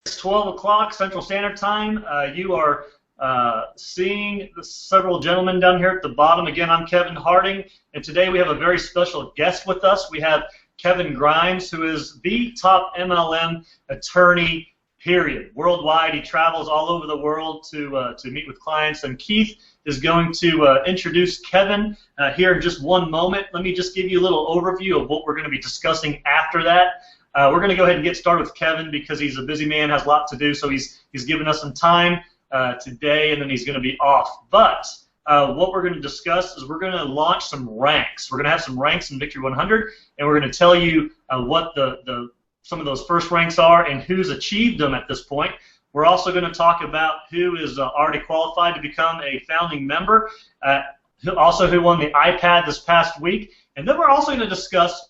It's 12 o'clock Central Standard Time. You are seeing several gentlemen down here at the bottom. Again, I'm Kevin Harding, and today we have a very special guest with us. We have Kevin Grimes, who is the top MLM attorney, period, worldwide. He travels all over the world to meet with clients, and Keith is going to introduce Kevin here in just one moment. Let me just give you a little overview of what we're going to be discussing after that. We're going to go ahead and get started with Kevin because he's a busy man, has a lot to do, so he's given us some time today, and then he's going to be off. But what we're going to discuss is we're going to launch some ranks. We're going to have some ranks in Victory 100, and we're going to tell you what some of those first ranks are and who's achieved them at this point. We're also going to talk about who is already qualified to become a founding member, also who won the iPad this past week, and then we're also going to discuss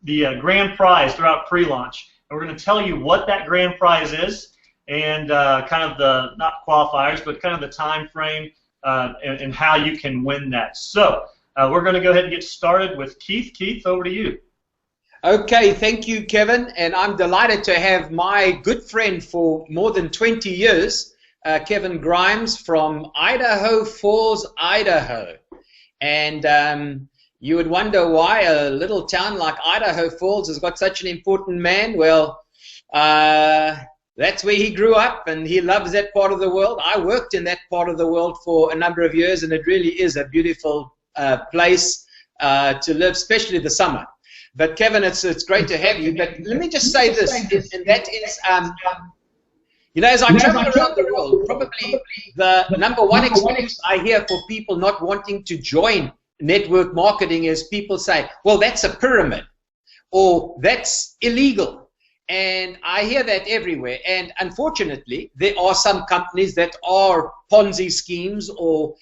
the grand prize throughout pre-launch. And we're going to tell you what that grand prize is and kind of the, not qualifiers, but kind of the time frame and how you can win that. So we're going to go ahead and get started with Keith. Keith, over to you. Okay, thank you, Kevin, and I'm delighted to have my good friend for more than 20 years, Kevin Grimes from Idaho Falls, Idaho. And you would wonder why a little town like Idaho Falls has got such an important man. Well, that's where he grew up, and he loves that part of the world. I worked in that part of the world for a number of years, and it really is a beautiful place to live, especially the summer. But Kevin, it's great to have you. But let me just say this, and that is, you know, as I travel around the world, probably the number one excuse I hear for people not wanting to join network marketing is people say, well, that's a pyramid, or that's illegal. And I hear that everywhere. And unfortunately, there are some companies that are Ponzi schemes or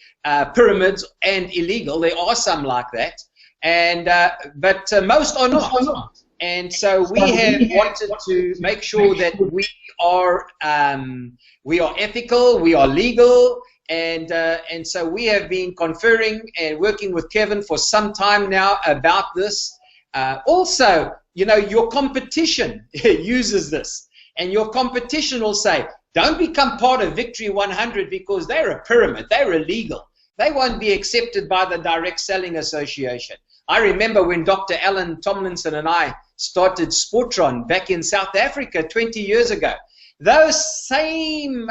pyramids and illegal. There are some like that. And but most are not. And so we have wanted to make sure that we are ethical, we are legal, and so we have been conferring and working with Kevin for some time now about this. Also, you know, your competition uses this, and your competition will say, don't become part of Victory 100 because they're a pyramid, they're illegal. They won't be accepted by the Direct Selling Association. I remember when Dr. Alan Tomlinson and I started Sportron back in South Africa 20 years ago. Those same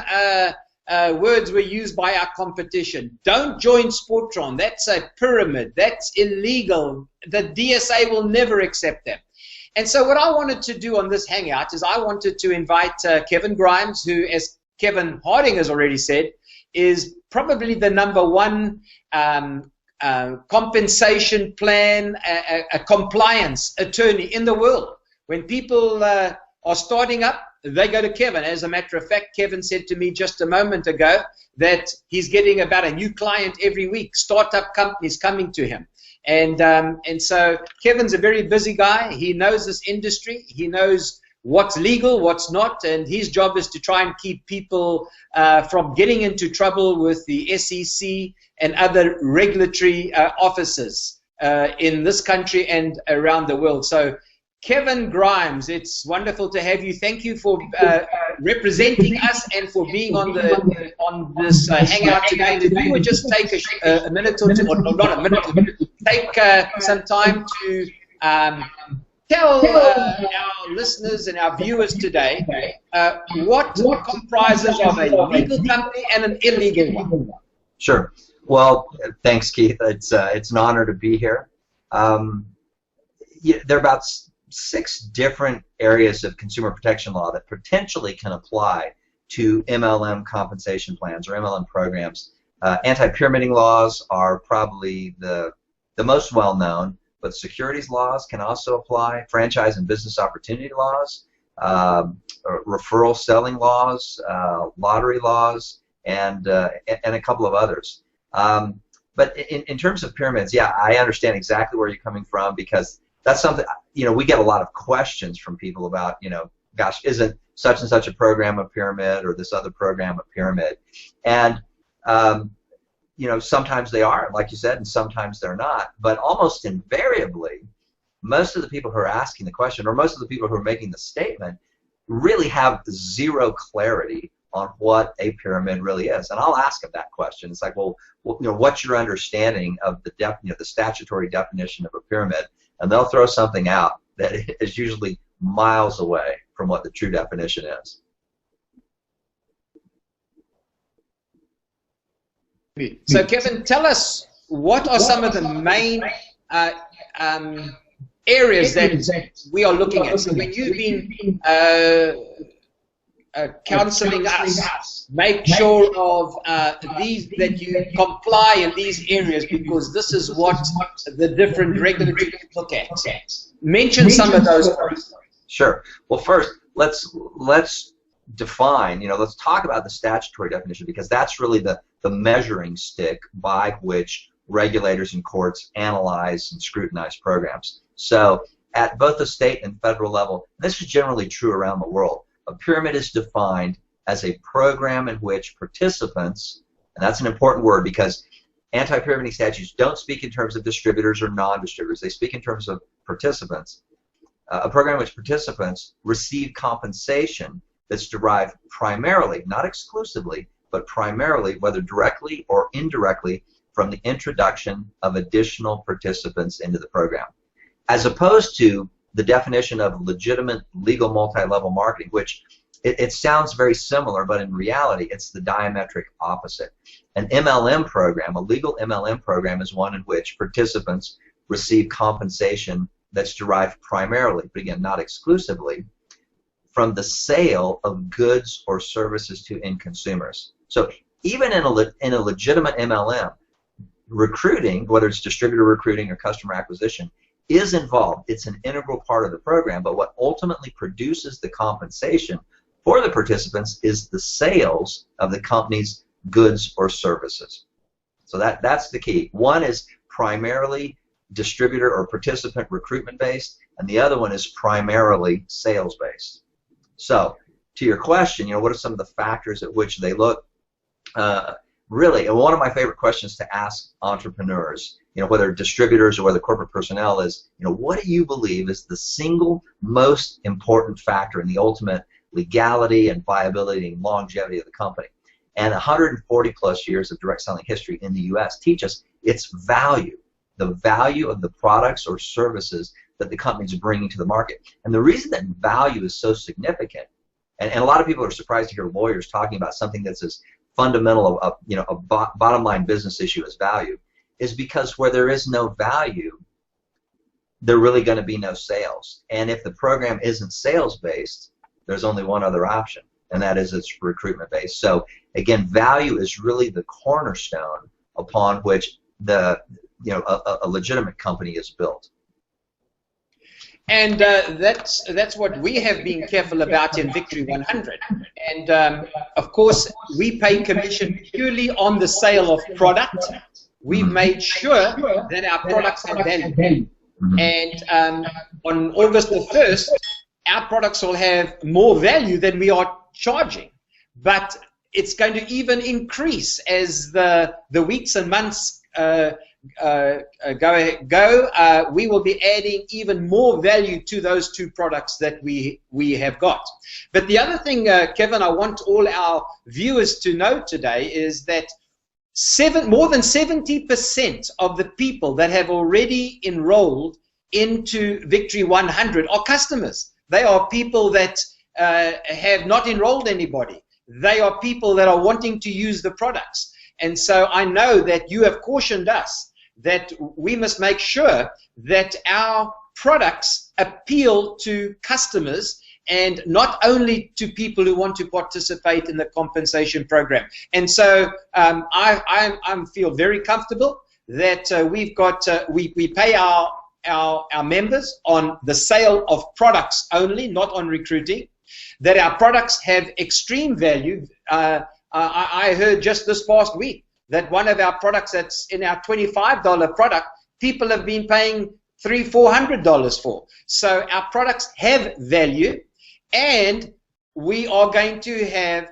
words were used by our competition. Don't join Sportron. That's a pyramid. That's illegal. The DSA will never accept them. And so what I wanted to do on this hangout is I wanted to invite Kevin Grimes, who, as Kevin Harding has already said, is probably the number one compensation plan, a compliance attorney in the world. When people are starting up, they go to Kevin. As a matter of fact, Kevin said to me just a moment ago that he's getting about a new client every week, startup companies coming to him. And so Kevin's a very busy guy. He knows this industry. He knows what's legal, what's not, and his job is to try and keep people from getting into trouble with the SEC and other regulatory offices in this country and around the world. So Kevin Grimes, it's wonderful to have you. Thank you for representing us and for being on this hangout today. If you would just take a minute or two, or not a minute, take some time to tell our listeners and our viewers today what comprises of a legal company and an illegal one. Sure. Well, thanks, Keith. It's an honor to be here. There are about 6 different areas of consumer protection law that potentially can apply to MLM compensation plans or MLM programs. Anti-pyramiding laws are probably the most well-known, but securities laws can also apply, franchise and business opportunity laws, referral selling laws, lottery laws, and a couple of others. But in terms of pyramids, yeah, I understand exactly where you're coming from, because that's something, you know, we get a lot of questions from people about, you know, gosh, isn't such and such a program a pyramid or this other program a pyramid? And, you know, sometimes they are, like you said, and sometimes they're not. But almost invariably, most of the people who are asking the question, or most of the people who are making the statement, really have zero clarity on what a pyramid really is. And I'll ask them that question. It's like, well, what's your understanding of the the statutory definition of a pyramid? And they'll throw something out that is usually miles away from what the true definition is. So, Kevin, tell us, what are some of the main areas that we are looking at? So when you've been counseling us, make sure of these, that you comply in these areas, because this is what the different regulatory look at. Mention some of those first. Sure. Well, first, let's define, let's talk about the statutory definition, because that's really the measuring stick by which regulators and courts analyze and scrutinize programs. So at both the state and federal level, this is generally true around the world, a pyramid is defined as a program in which participants, and that's an important word because anti-pyramiding statutes don't speak in terms of distributors or non-distributors, they speak in terms of participants. A program in which participants receive compensation that's derived primarily, not exclusively, but primarily, whether directly or indirectly, from the introduction of additional participants into the program, as opposed to the definition of legitimate legal multi-level marketing, which it sounds very similar, but in reality it's the diametric opposite. An MLM program, a legal MLM program, is one in which participants receive compensation that's derived primarily, but again not exclusively, from the sale of goods or services to end consumers. So even in a legitimate MLM, recruiting, whether it's distributor recruiting or customer acquisition, is involved. It's an integral part of the program, but what ultimately produces the compensation for the participants is the sales of the company's goods or services. So that's the key. One is primarily distributor or participant recruitment based, and the other one is primarily sales based. So to your question, what are some of the factors at which they look? Really, and one of my favorite questions to ask entrepreneurs, whether distributors or whether corporate personnel, is, what do you believe is the single most important factor in the ultimate legality and viability and longevity of the company? And 140 plus years of direct selling history in the U.S. teach us it's value, the value of the products or services that the company's bringing to the market. And the reason that value is so significant, and a lot of people are surprised to hear lawyers talking about something that's as fundamental, a bottom line business issue as value, is because where there is no value, there really going to be no sales. And if the program isn't sales based, there's only one other option, and that is it's recruitment based. So again, value is really the cornerstone upon which a legitimate company is built. And that's what we have been careful about in Victory 100. And of course, we pay commission purely on the sale of product. We've made sure that our products have value. And on August the 1st, our products will have more value than we are charging. But it's going to even increase as the weeks and months go. We will be adding even more value to those two products that we have got. But the other thing, Kevin, I want all our viewers to know today is that more than 70% of the people that have already enrolled into Victory 100 are customers. They are people that have not enrolled anybody. They are people that are wanting to use the products. And so I know that you have cautioned us that we must make sure that our products appeal to customers and not only to people who want to participate in the compensation program. And so I feel very comfortable that we pay our members on the sale of products only, not on recruiting, that our products have extreme value. I heard just this past week that one of our products that's in our $25 product, people have been paying $300–400 for. So our products have value, and we are going to have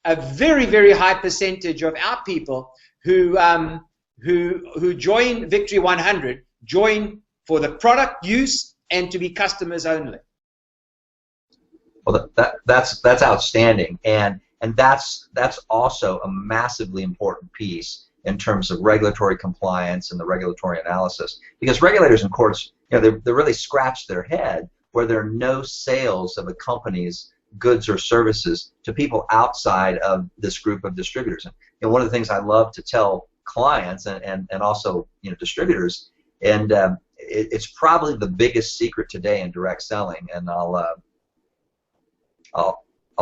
a very, very high percentage of our people who join Victory 100 join for the product use and to be customers only. Well, that's outstanding, and that's also a massively important piece in terms of regulatory compliance and the regulatory analysis, because regulators and courts, they really scratch their head where there are no sales of a company's goods or services to people outside of this group of distributors. And one of the things I love to tell clients and also distributors, and it's probably the biggest secret today in direct selling, and I'll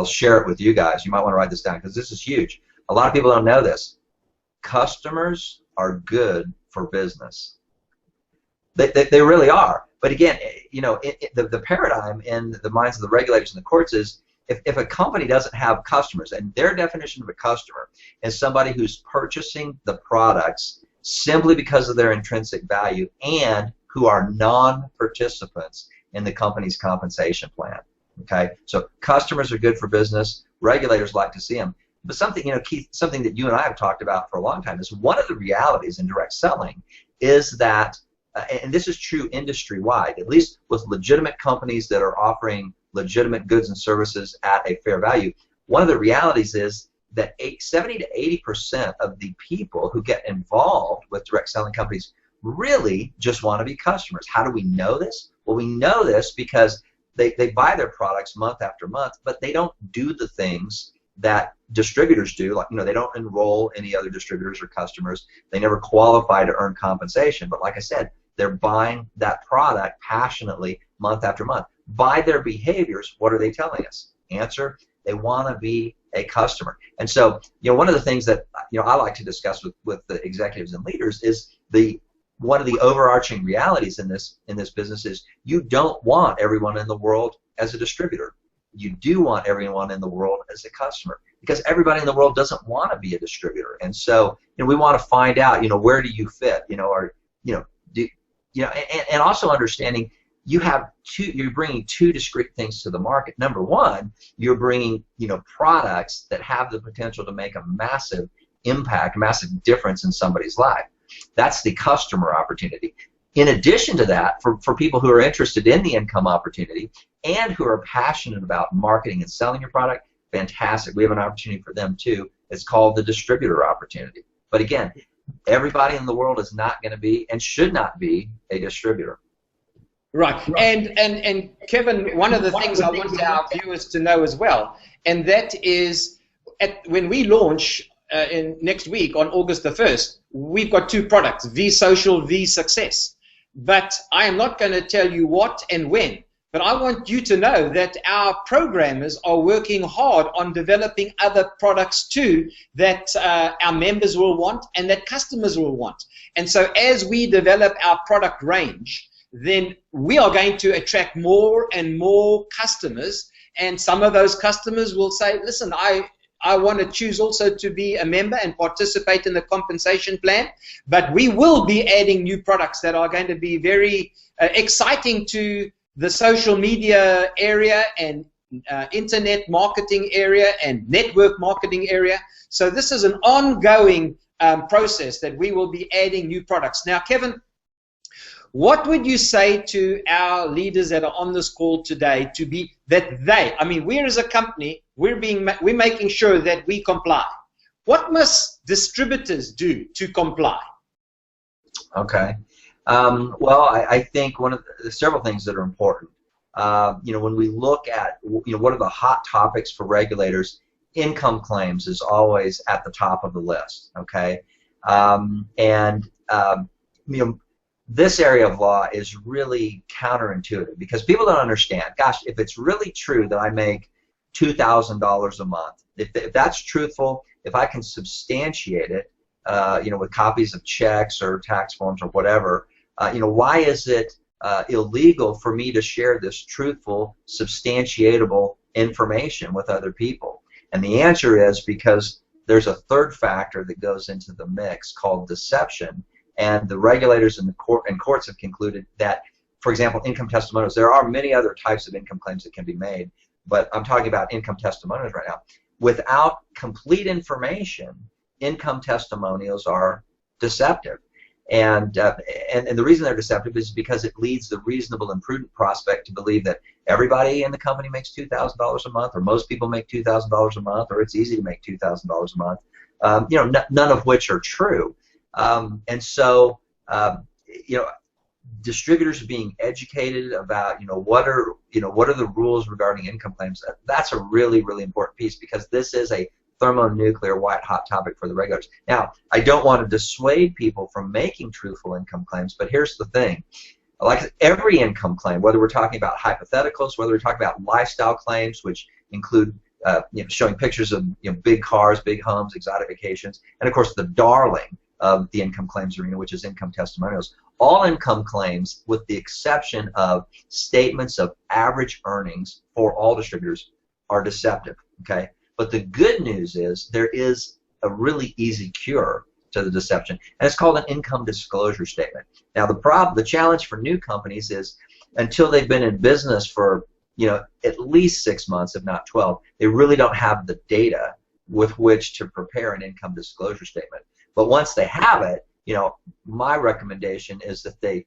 share it with you guys. You might want to write this down because this is huge. A lot of people don't know this. Customers are good for business. They really are. But again, the paradigm in the minds of the regulators and the courts is if a company doesn't have customers, and their definition of a customer is somebody who's purchasing the products simply because of their intrinsic value and who are non-participants in the company's compensation plan. Okay, so customers are good for business. Regulators like to see them. But something, Keith, something that you and I have talked about for a long time is one of the realities in direct selling is that, and this is true industry-wide, at least with legitimate companies that are offering legitimate goods and services at a fair value, one of the realities is that 70 to 80% of the people who get involved with direct selling companies really just want to be customers. How do we know this? Well, we know this because they buy their products month after month, but they don't do the things that distributors do. Like, they don't enroll any other distributors or customers. They never qualify to earn compensation. But like I said, they're buying that product passionately month after month. By their behaviors, what are they telling us? Answer, they want to be a customer. And so, one of the things that I like to discuss with the executives and leaders is one of the overarching realities in this business is you don't want everyone in the world as a distributor. You do want everyone in the world as a customer, because everybody in the world doesn't want to be a distributor. And so, we want to find out, where do you fit, and also understanding you're bringing two discrete things to the market. Number one, you're bringing, products that have the potential to make a massive impact, massive difference in somebody's life. That's the customer opportunity. In addition to that, for people who are interested in the income opportunity and who are passionate about marketing and selling your product, fantastic. We have an opportunity for them too. It's called the distributor opportunity. But again, everybody in the world is not going to be and should not be a distributor. Right. And Kevin, one of the things I want our viewers to know as well, and that is when we launch next week on August the 1st, we've got two products, V Social, V Success. But I am not going to tell you what and when. But I want you to know that our programmers are working hard on developing other products too that our members will want and that customers will want. And so as we develop our product range, then we are going to attract more and more customers. And some of those customers will say, listen, I want to choose also to be a member and participate in the compensation plan, but we will be adding new products that are going to be very exciting to the social media area and internet marketing area and network marketing area. So this is an ongoing process that we will be adding new products. Now, Kevin, what would you say to our leaders that are on this call today we're as a company, we're making sure that we comply. What must distributors do to comply? Okay. Well, I think one of the several things that are important. When we look at what are the hot topics for regulators, income claims is always at the top of the list. Okay, this area of law is really counterintuitive because people don't understand. Gosh, if it's really true that I make $2,000 a month, if that's truthful, if I can substantiate it, with copies of checks or tax forms or whatever, why is it illegal for me to share this truthful, substantiatable information with other people? And the answer is because there's a third factor that goes into the mix called deception. And the regulators and courts have concluded that, for example, income testimonials, there are many other types of income claims that can be made, but I'm talking about income testimonials right now. Without complete information, income testimonials are deceptive. And the reason they're deceptive is because it leads the reasonable and prudent prospect to believe that everybody in the company makes $2,000 a month, or most people make $2,000 a month, or it's easy to make $2,000 a month. None of which are true. And so, distributors being educated about, what are the rules regarding income claims. That's a really, really important piece, because this is a thermonuclear white-hot topic for the regulators. Now, I don't want to dissuade people from making truthful income claims, but here's the thing. Like every income claim, whether we're talking about hypotheticals, whether we're talking about lifestyle claims, which include showing pictures of big cars, big homes, exotic vacations, and of course the darling of the income claims arena, which is income testimonials. All income claims, with the exception of statements of average earnings for all distributors, are deceptive. Okay. But the good news is there is a really easy cure to the deception, and it's called an income disclosure statement. Now, the challenge for new companies is, until they've been in business for at least 6 months, if not 12, they really don't have the data with which to prepare an income disclosure statement. But once they have it, my recommendation is that they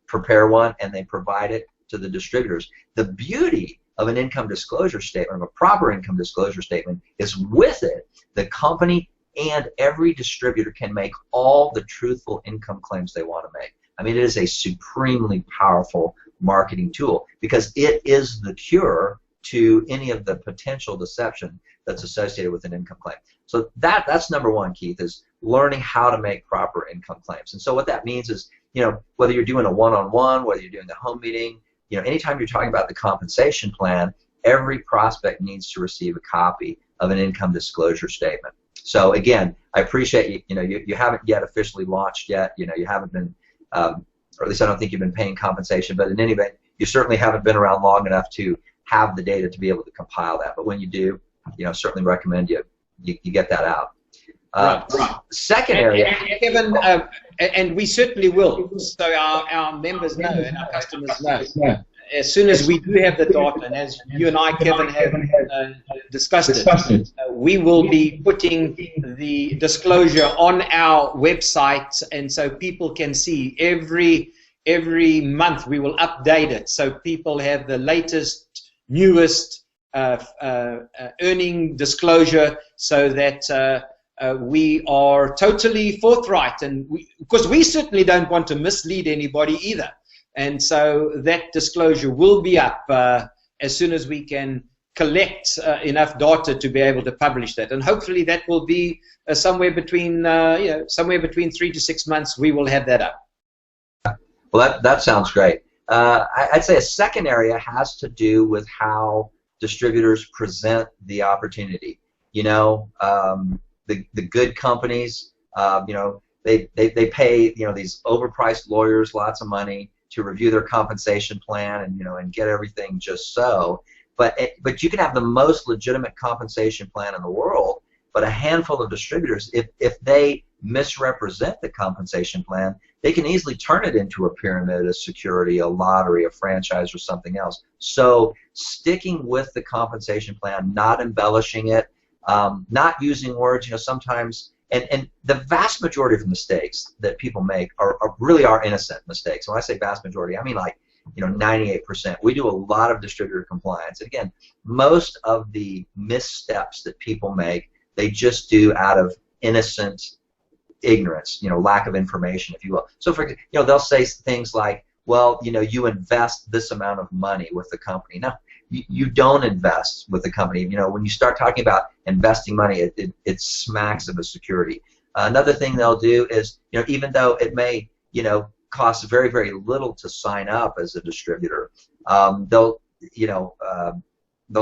prepare one and they provide it to the distributors. The beauty of an income disclosure statement, of a proper income disclosure statement, is with it, the company and every distributor can make all the truthful income claims they want to make. I mean, it is a supremely powerful marketing tool, because it is the cure to any of the potential deception that's associated with an income claim. So that's number one, Keith, is learning how to make proper income claims. And so what that means is, whether you're doing a one-on-one, whether you're doing a home meeting, anytime you're talking about the compensation plan, every prospect needs to receive a copy of an income disclosure statement. So again, I appreciate you haven't yet officially launched yet. You haven't been, or at least I don't think you've been paying compensation. But in any event, you certainly haven't been around long enough to have the data to be able to compile that. But when you do, certainly recommend you get that out. Right. Second area, Kevin, and we certainly will, so our members know and our customers know. As soon as we do have the data, and as you and I, Kevin, have discussed it, we will be putting the disclosure on our website, and so people can see every month we will update it, so people have the latest, newest earning disclosure, so that we are totally forthright, and because we certainly don't want to mislead anybody either. And so that disclosure will be up as soon as we can collect enough data to be able to publish that. And hopefully that will be somewhere between 3 to 6 months. We will have that up. Well, that sounds great. I'd say a second area has to do with how distributors present the opportunity. The good companies, they pay these overpriced lawyers lots of money to review their compensation plan and get everything just so. But you can have the most legitimate compensation plan in the world, but a handful of distributors, if they misrepresent the compensation plan, they can easily turn it into a pyramid, a security, a lottery, a franchise, or something else. So sticking with the compensation plan, not embellishing it, not using words, sometimes. And the vast majority of the mistakes that people make really are innocent mistakes. When I say vast majority, I mean like 98%. We do a lot of distributor compliance. And again, most of the missteps that people make, they just do out of innocent ignorance, lack of information, if you will. So for they'll say things like, well, you invest this amount of money with the company. No, you don't invest with the company. When you start talking about investing money, it smacks of a security. Another thing they'll do is, even though it may, cost very, very little to sign up as a distributor, they'll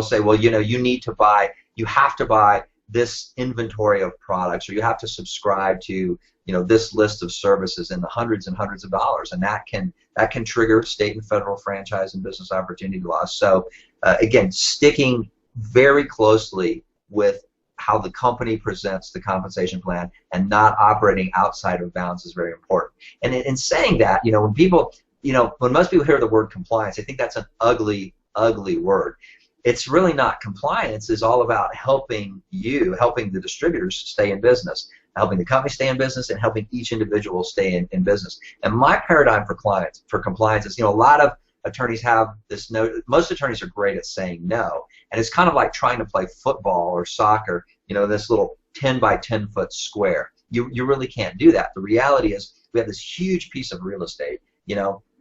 say, well, you have to buy this inventory of products, or you have to subscribe to, this list of services in the hundreds and hundreds of dollars, and that can trigger state and federal franchise and business opportunity laws. So again, sticking very closely with how the company presents the compensation plan and not operating outside of bounds is very important. And in saying that, when most people hear the word compliance, they think that's an ugly, ugly word. it's really not compliance. It's all about helping the distributors stay in business, helping the company stay in business, and helping each individual stay in business. And my paradigm for compliance is, a lot of attorneys have this note. Most attorneys are great at saying no, and it's kind of like trying to play football or soccer, this little 10 by 10 foot square. You really can't do that. The reality is we have this huge piece of real estate,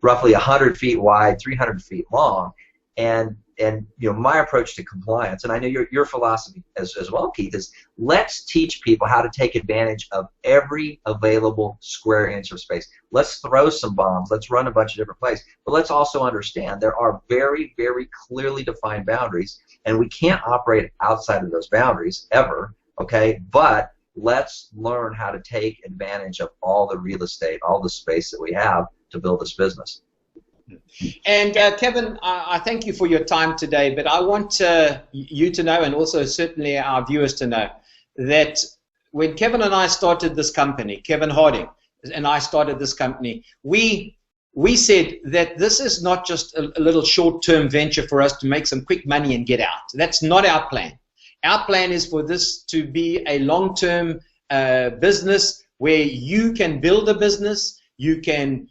roughly 100 feet wide, 300 feet long, and my approach to compliance, and I know your philosophy as well, Keith, is let's teach people how to take advantage of every available square inch of space. Let's throw some bombs. Let's run a bunch of different plays. But let's also understand there are very, very clearly defined boundaries, and we can't operate outside of those boundaries ever, okay? But let's learn how to take advantage of all the real estate, all the space that we have to build this business. And Kevin, I thank you for your time today, but I want you to know, and also certainly our viewers to know, that when Kevin and I started this company, Kevin Harding and I started this company, we said that this is not just a little short-term venture for us to make some quick money and get out. That's not our plan. Our plan is for this to be a long-term business where you can build a business, you can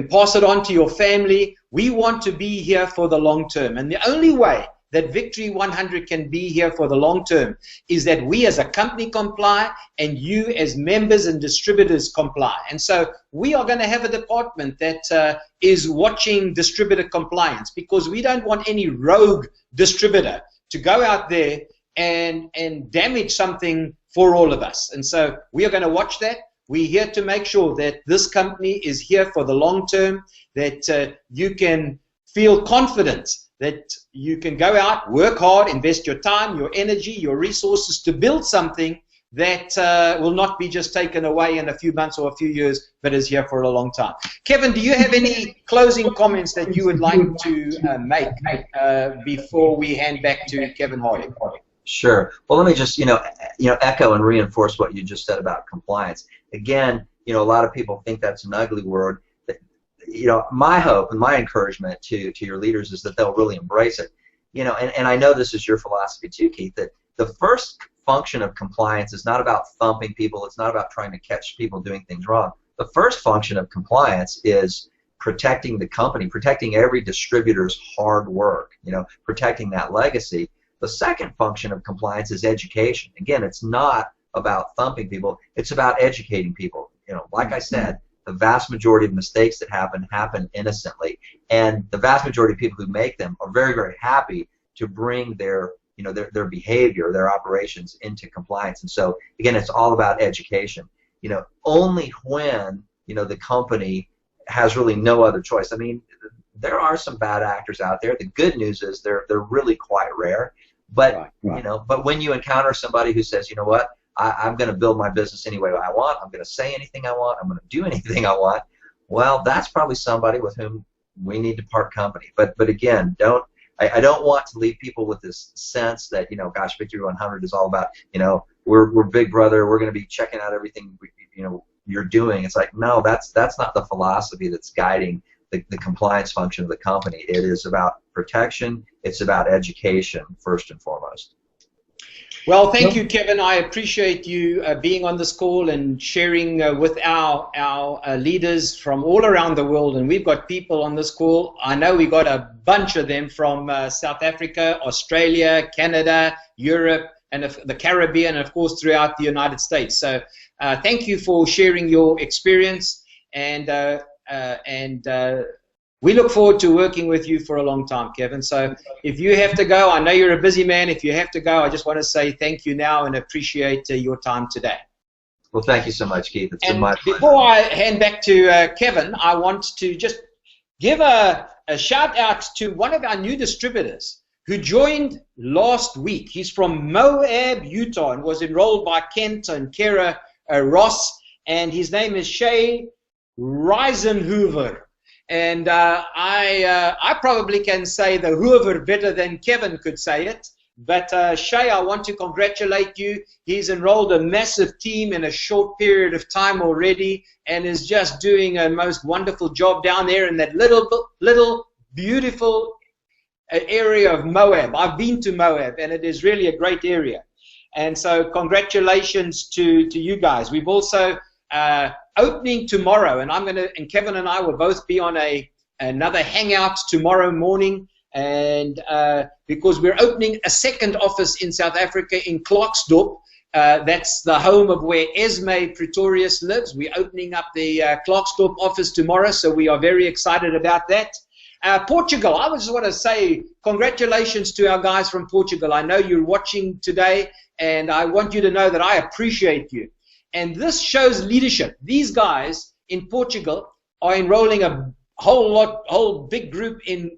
pass it on to your family. We want to be here for the long term. And the only way that Victory 100 can be here for the long term is that we as a company comply and you as members and distributors comply. And so we are going to have a department that is watching distributor compliance, because we don't want any rogue distributor to go out there and damage something for all of us. And so we are going to watch that. We're here to make sure that this company is here for the long term, that you can feel confident that you can go out, work hard, invest your time, your energy, your resources to build something that will not be just taken away in a few months or a few years, but is here for a long time. Kevin, do you have any closing comments that you would like to make before we hand back to Kevin Harding? Sure. Well, let me just echo and reinforce what you just said about compliance. Again, a lot of people think that's an ugly word. My hope and my encouragement to your leaders is that they'll really embrace it. And I know this is your philosophy too, Keith, that the first function of compliance is not about thumping people. It's not about trying to catch people doing things wrong. The first function of compliance is protecting the company, protecting every distributor's hard work, protecting that legacy. The second function of compliance is education. Again, it's not about thumping people. It's about educating people. Like I said, the vast majority of mistakes that happen innocently, and the vast majority of people who make them are very, very happy to bring their behavior, their operations into compliance. And so, again, it's all about education. Only when the company has really no other choice. I mean, there are some bad actors out there. The good news is they're really quite rare. But but when you encounter somebody who says, what, I'm going to build my business any way I want, I'm going to say anything I want, I'm going to do anything I want, well, that's probably somebody with whom we need to part company. But again, I don't want to leave people with this sense that gosh, Victory 100 is all about we're Big Brother, we're going to be checking out everything you're doing. It's like, no, that's not the philosophy that's guiding the compliance function of the company. It is about protection. It's about education first and foremost. Well, thank you, Kevin. I appreciate you being on this call and sharing with our leaders from all around the world. And we've got people on this call. I know we got a bunch of them from South Africa, Australia, Canada, Europe, and the Caribbean, and of course throughout the United States. So thank you for sharing your experience, and we look forward to working with you for a long time, Kevin. So if you have to go, I know you're a busy man. If you have to go, I just want to say thank you now and appreciate your time today. Well, thank you so much, Keith. It's been my pleasure. Before I hand back to Kevin, I want to just give a shout out to one of our new distributors who joined last week. He's from Moab, Utah, and was enrolled by Kent and Kara Ross, and his name is Shay Reisenhoover. And I probably can say the Hoover better than Kevin could say it. But Shay, I want to congratulate you. He's enrolled a massive team in a short period of time already, and is just doing a most wonderful job down there in that little beautiful area of Moab. I've been to Moab, and it is really a great area. And so congratulations to you guys. We've also opening tomorrow, and Kevin and I will both be on another hangout tomorrow morning, and because we're opening a second office in South Africa in Klerksdorp. That's the home of where Esme Pretorius lives. We're opening up the Klerksdorp office tomorrow, so we are very excited about that. Portugal, I just want to say congratulations to our guys from Portugal. I know you're watching today, and I want you to know that I appreciate you. And this shows leadership. These guys in Portugal are enrolling a whole big group in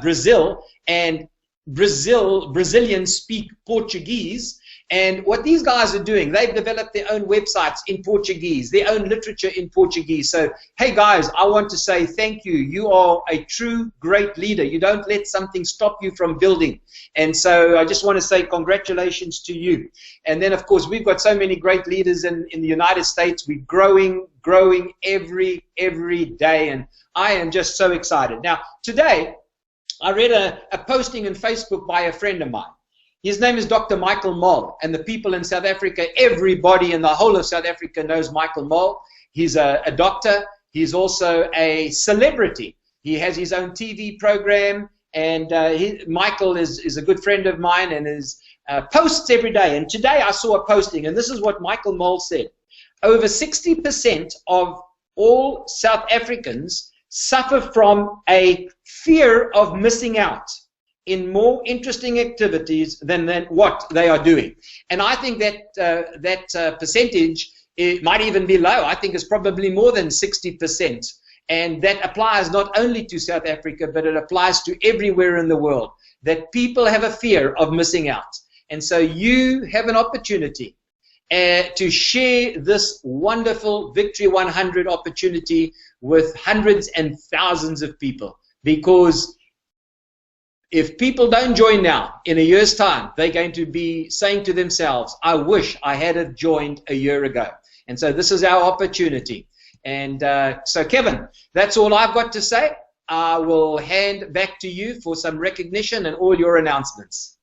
Brazil, and Brazilians speak Portuguese. And what these guys are doing, they've developed their own websites in Portuguese, their own literature in Portuguese. So, hey guys, I want to say thank you. You are a true great leader. You don't let something stop you from building. And so I just want to say congratulations to you. And then, of course, we've got so many great leaders in the United States. We're growing every day. And I am just so excited. Now, today, I read a posting on Facebook by a friend of mine. His name is Dr. Michael Mole, and the people in South Africa, everybody in the whole of South Africa knows Michael Mole. He's a doctor. He's also a celebrity. He has his own TV program, and Michael is a good friend of mine and is posts every day. And today I saw a posting, and this is what Michael Mole said. Over 60% of all South Africans suffer from a fear of missing out in more interesting activities than what they are doing. And I think that percentage, it might even be low. I think it's probably more than 60%. And that applies not only to South Africa, but it applies to everywhere in the world, that people have a fear of missing out. And so you have an opportunity to share this wonderful Victory 100 opportunity with hundreds and thousands of people, because if people don't join now, in a year's time, they're going to be saying to themselves, I wish I had have joined a year ago. And so this is our opportunity. And so, Kevin, that's all I've got to say. I will hand back to you for some recognition and all your announcements.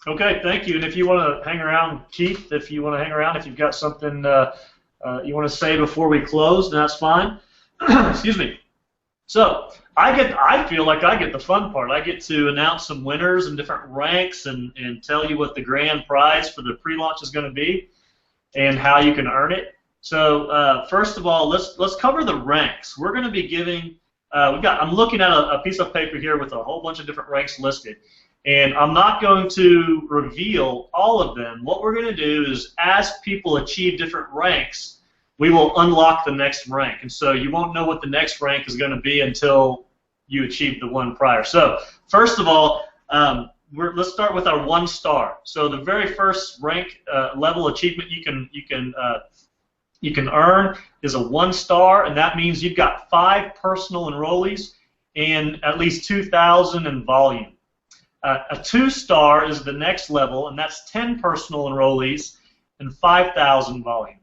Okay, thank you. And if you want to hang around, Keith, if you want to hang around, if you've got something you want to say before we close, then that's fine. Excuse me. So I feel like I get the fun part. I get to announce some winners and different ranks and tell you what the grand prize for the pre-launch is going to be and how you can earn it. So first of all, let's cover the ranks. We're going to be giving. I'm looking at a piece of paper here with a whole bunch of different ranks listed, and I'm not going to reveal all of them. What we're going to do is, as people achieve different ranks, we will unlock the next rank, and so you won't know what the next rank is going to be until you achieve the one prior. So first of all, let's start with our 1 star. So the very first rank level achievement you can earn is a 1 star, and that means you've got 5 personal enrollees and at least 2,000 in volume. A 2 star is the next level, and that's 10 personal enrollees and 5,000 volume.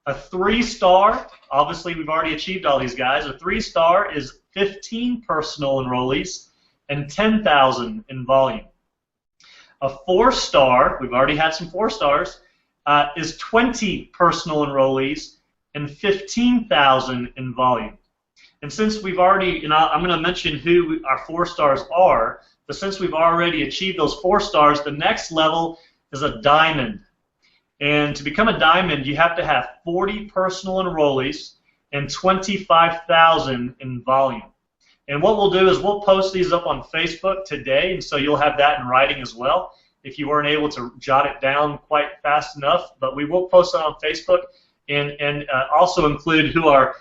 A 3 star, obviously we've already achieved all these guys. A 3 star is 15 personal enrollees and 10,000 in volume. A 4 star, we've already had some 4 stars, is 20 personal enrollees and 15,000 in volume. And since we've already, and I'm going to mention who our 4 stars are, but since we've already achieved those 4 stars, the next level is a diamond. And to become a diamond, you have to have 40 personal enrollees and 25,000 in volume. And what we'll do is we'll post these up on Facebook today, and so you'll have that in writing as well if you weren't able to jot it down quite fast enough. But we will post it on Facebook and also include who our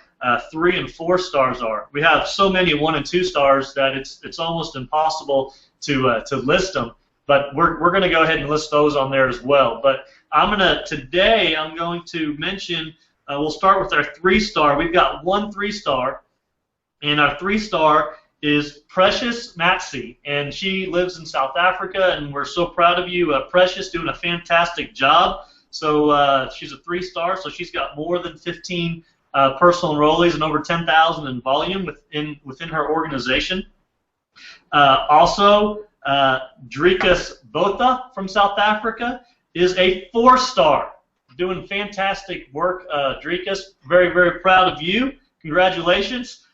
3 and 4 stars are. We have so many 1 and 2 stars that it's almost impossible to list them. But we're going to go ahead and list those on there as well. But today I'm going to mention, we'll start with our 3 star. We've got 1 3 star, and our 3 star is Precious Matsi, and she lives in South Africa, and we're so proud of you, Precious, doing a fantastic job. So she's a 3 star, so she's got more than 15 personal enrollees and over 10,000 in volume within her organization. Also, Drikas Botha from South Africa is a 4-star. Doing fantastic work, Drikas. Very, very proud of you. Congratulations.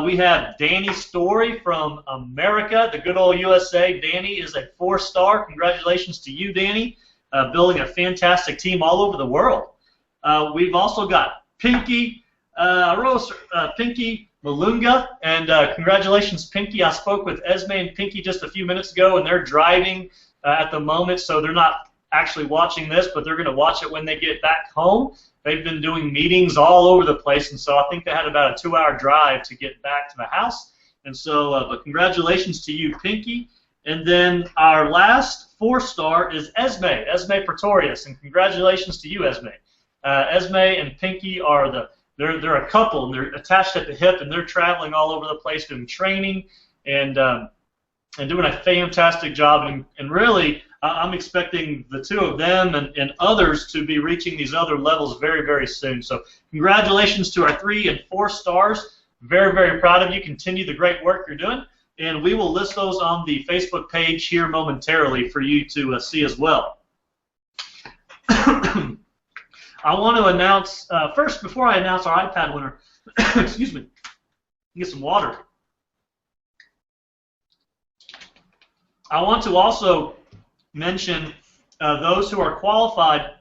We have Danny Story from America, the good old USA. Danny is a 4-star. Congratulations to you, Danny, building a fantastic team all over the world. We've also got Pinky Malunga, and congratulations, Pinky. I spoke with Esme and Pinky just a few minutes ago, and they're driving at the moment, so they're not actually watching this, but they're going to watch it when they get back home. They've been doing meetings all over the place, and so I think they had about a 2-hour drive to get back to the house. And so, but congratulations to you, Pinky. And then our last 4-star is Esme Pretorius, and congratulations to you, Esme. Esme and Pinky are they're a couple, and they're attached at the hip, and they're traveling all over the place doing training and doing a fantastic job. And really, I'm expecting the 2 of them and others to be reaching these other levels very, very soon. So congratulations to our 3 and 4 stars. Very, very proud of you. Continue the great work you're doing. And we will list those on the Facebook page here momentarily for you to see as well. I want to announce, first, before I announce our iPad winner, excuse me, get some water. I want to also mention those who are qualified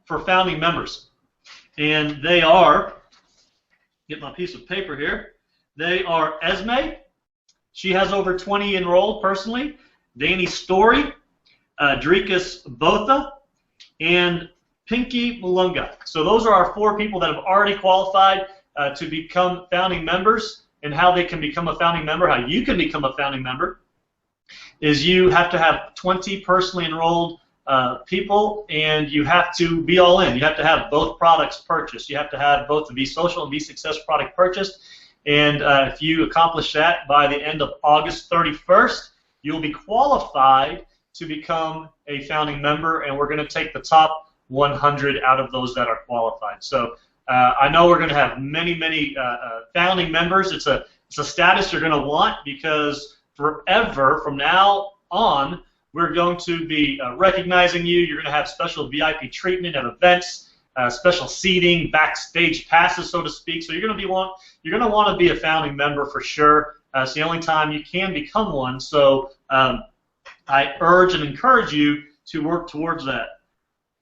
for founding members. And they are, get my piece of paper here, they are Esme. She has over 20 enrolled personally. Danny Story, Drikas Botha, and Pinky Malunga. So those are our 4 people that have already qualified to become founding members. And how they can become a founding member, how you can become a founding member, is you have to have 20 personally enrolled people, and you have to be all in. You have to have both products purchased. You have to have both the Be Social and Be Success product purchased. And if you accomplish that by the end of August 31st, you'll be qualified to become a founding member, and we're going to take the top 100 out of those that are qualified. So I know we're going to have many, many founding members. It's a status you're going to want, because forever from now on, we're going to be recognizing you. You're going to have special VIP treatment at events, special seating, backstage passes, so to speak. So you're going to want to be a founding member for sure. It's the only time you can become one. So I urge and encourage you to work towards that.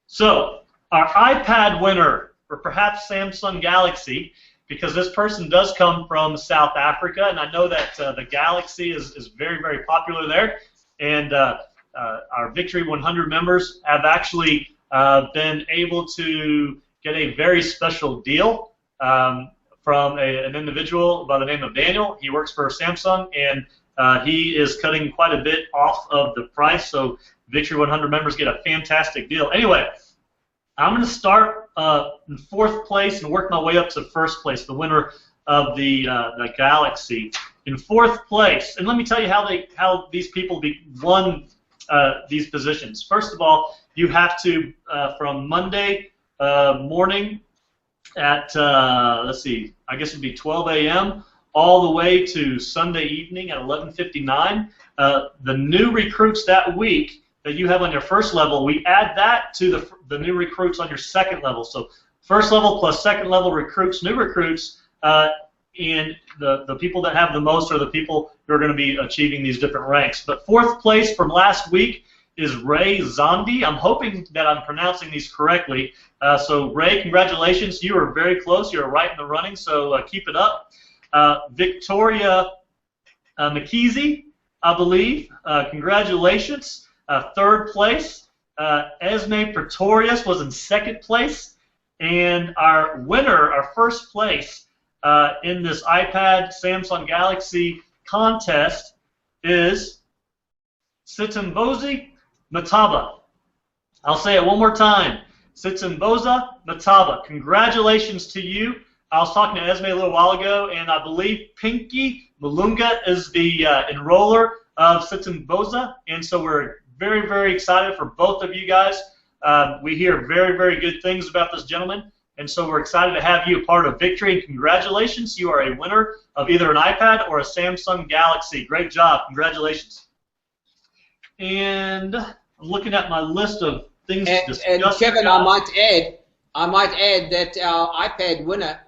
So our iPad winner, or perhaps Samsung Galaxy, because this person does come from South Africa, and I know that the Galaxy is very, very popular there, and our Victory 100 members have actually been able to get a very special deal from an individual by the name of Daniel. He works for Samsung, and he is cutting quite a bit off of the price, so Victory 100 members get a fantastic deal. Anyway, I'm going to start in 4th place and work my way up to 1st place, the winner of the Galaxy. In 4th place, and let me tell you how these people won these positions. First of all, you have to, from Monday morning at, let's see, I guess it would be 12 a.m., all the way to Sunday evening at 11:59. The new recruits that week that you have on your 1st level, we add that to the new recruits on your 2nd level. So 1st level plus 2nd level recruits, new recruits, and the people that have the most are the people who are going to be achieving these different ranks. But 4th place from last week is Ray Zondi. I'm hoping that I'm pronouncing these correctly. So Ray, congratulations. You are very close. You're right in the running, so keep it up. Victoria McKeezy, I believe. Congratulations. 3rd place. Esme Pretorius was in 2nd place. And our winner, our 1st place in this iPad Samsung Galaxy contest is Sitimbozi Mataba. I'll say it one more time. Sitimboza Mataba. Congratulations to you. I was talking to Esme a little while ago, and I believe Pinky Malunga is the enroller of Sitimboza, and so we're very, very excited for both of you guys. We hear very, very good things about this gentleman, And so we're excited to have you a part of Victory, and congratulations. You are a winner of either an iPad or a Samsung Galaxy. Great job. Congratulations. And I'm looking at my list of things to discuss. And Kevin, I might add that our iPad winner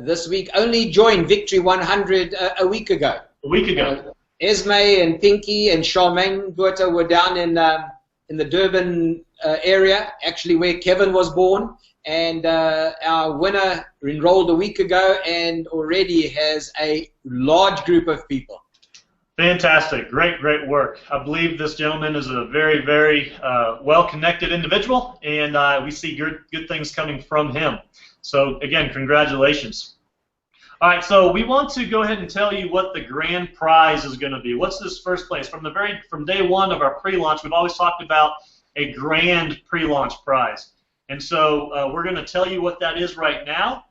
this week only joined Victory100 a week ago. A week ago. Esme and Pinky and Charmaine daughter were down in the Durban area, actually where Kevin was born. And our winner enrolled a week ago and already has a large group of people. Fantastic. Great, great work. I believe this gentleman is a very, very well-connected individual, and we see good things coming from him. So, again, congratulations. All right, so we want to go ahead and tell you what the grand prize is going to be. What's this first place? From day one of our pre-launch, we've always talked about a grand pre-launch prize. And so we're going to tell you what that is right now.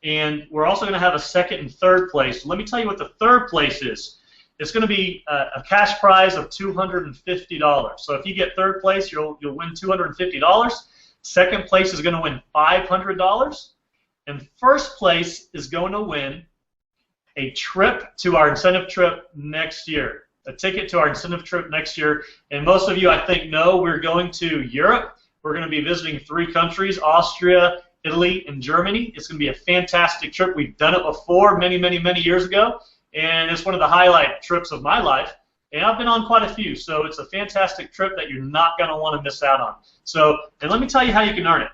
And we're also going to have a second and third place. Let me tell you what the third place is. It's going to be a cash prize of $250. So if you get third place, you'll win $250. Second place is going to win $500. And first place is going to win a trip to our incentive trip next year. A ticket to our incentive trip next year. And most of you, I think, know we're going to Europe. We're going to be visiting 3 countries, Austria, Italy, and Germany. It's going to be a fantastic trip. We've done it before many, many, many years ago, and it's one of the highlight trips of my life. And I've been on quite a few, so it's a fantastic trip that you're not going to want to miss out on. So, and let me tell you how you can earn it.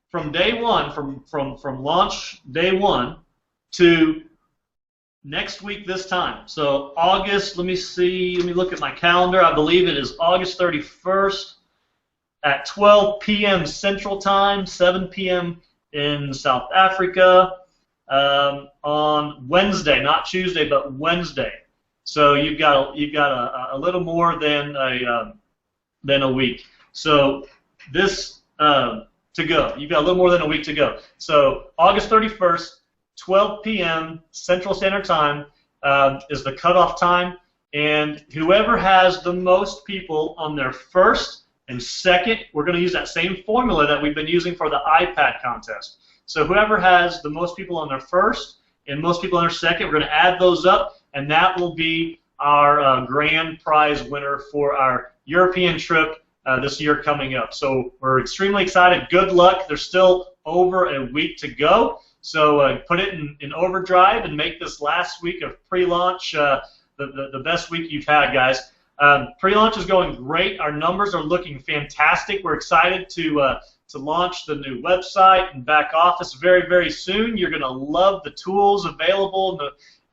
From day one, from launch day one to next week this time. So August, let me look at my calendar. I believe it is August 31st. At 12 p.m. Central Time, 7 p.m. in South Africa, on Wednesday, not Tuesday, but Wednesday. So you've got a little more than a week. So this to go. You've got a little more than a week to go. So August 31st, 12 p.m. Central Standard Time is the cutoff time, and whoever has the most people on their first and second, we're going to use that same formula that we've been using for the iPad contest. So whoever has the most people on their first and most people on their second, we're going to add those up, and that will be our grand prize winner for our European trip this year coming up. So we're extremely excited. Good luck. There's still over a week to go. So put it in overdrive and make this last week of pre-launch the best week you've had, guys. Pre-launch is going great. Our numbers are looking fantastic. We're excited to launch the new website and back office very, very soon. You're going to love the tools available,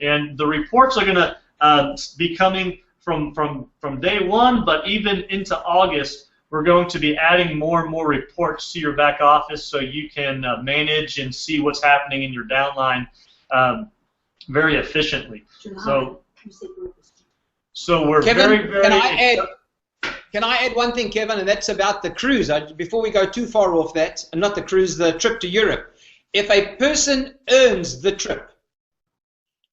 and the reports are going to be coming from day one, but even into August, we're going to be adding more and more reports to your back office so you can manage and see what's happening in your downline very efficiently. So we're Kevin, very can I add one thing, Kevin, and that's about the cruise. Before we go too far off that, and not the cruise, the trip to Europe. If a person earns the trip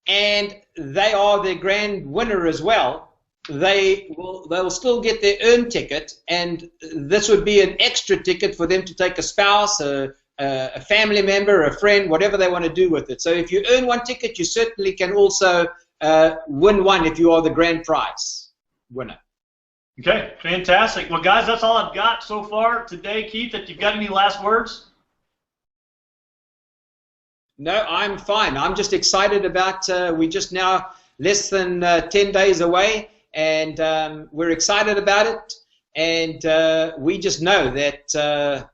and they are the grand winner as well, they'll still get their earn ticket, and this would be an extra ticket for them to take a spouse, a family member, a friend, whatever they want to do with it. So if you earn one ticket, you certainly can also win one if you are the grand prize winner. Okay, fantastic. Well, guys, that's all I've got so far today. Keith, if you've got any last words? No, I'm fine. I'm just excited about, we're just now less than 10 days away, and we're excited about it, and we just know that,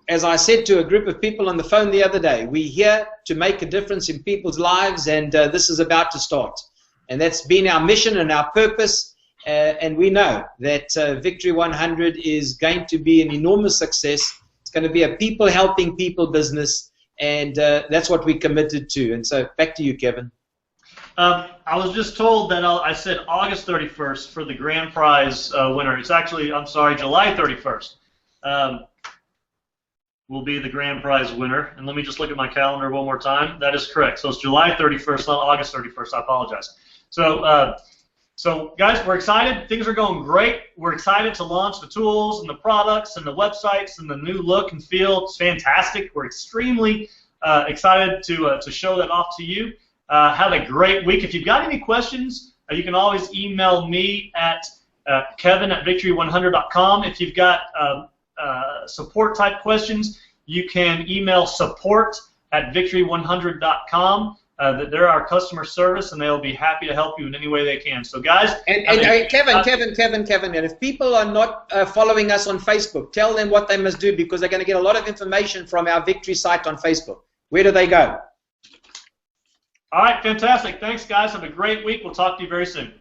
as I said to a group of people on the phone the other day, we're here to make a difference in people's lives, and this is about to start. And that's been our mission and our purpose, and we know that Victory100 is going to be an enormous success. It's going to be a people helping people business, and that's what we committed to. And so back to you, Kevin. I was just told that I said August 31st for the grand prize winner. It's actually, I'm sorry, July 31st. Will be the grand prize winner. And let me just look at my calendar one more time. That is correct. So it's July 31st, not August 31st. I apologize. So So, guys, we're excited. Things are going great. We're excited to launch the tools and the products and the websites and the new look and feel. It's fantastic. We're extremely excited to show that off to you. Have a great week. If you've got any questions, you can always email me at kevin@victory100.com. If you've got support type questions, you can email support@victory100.com. They're our customer service, and they'll be happy to help you in any way they can. So, guys, Kevin, and if people are not following us on Facebook, tell them what they must do, because they're going to get a lot of information from our Victory site on Facebook. Where do they go? All right, fantastic. Thanks, guys. Have a great week. We'll talk to you very soon.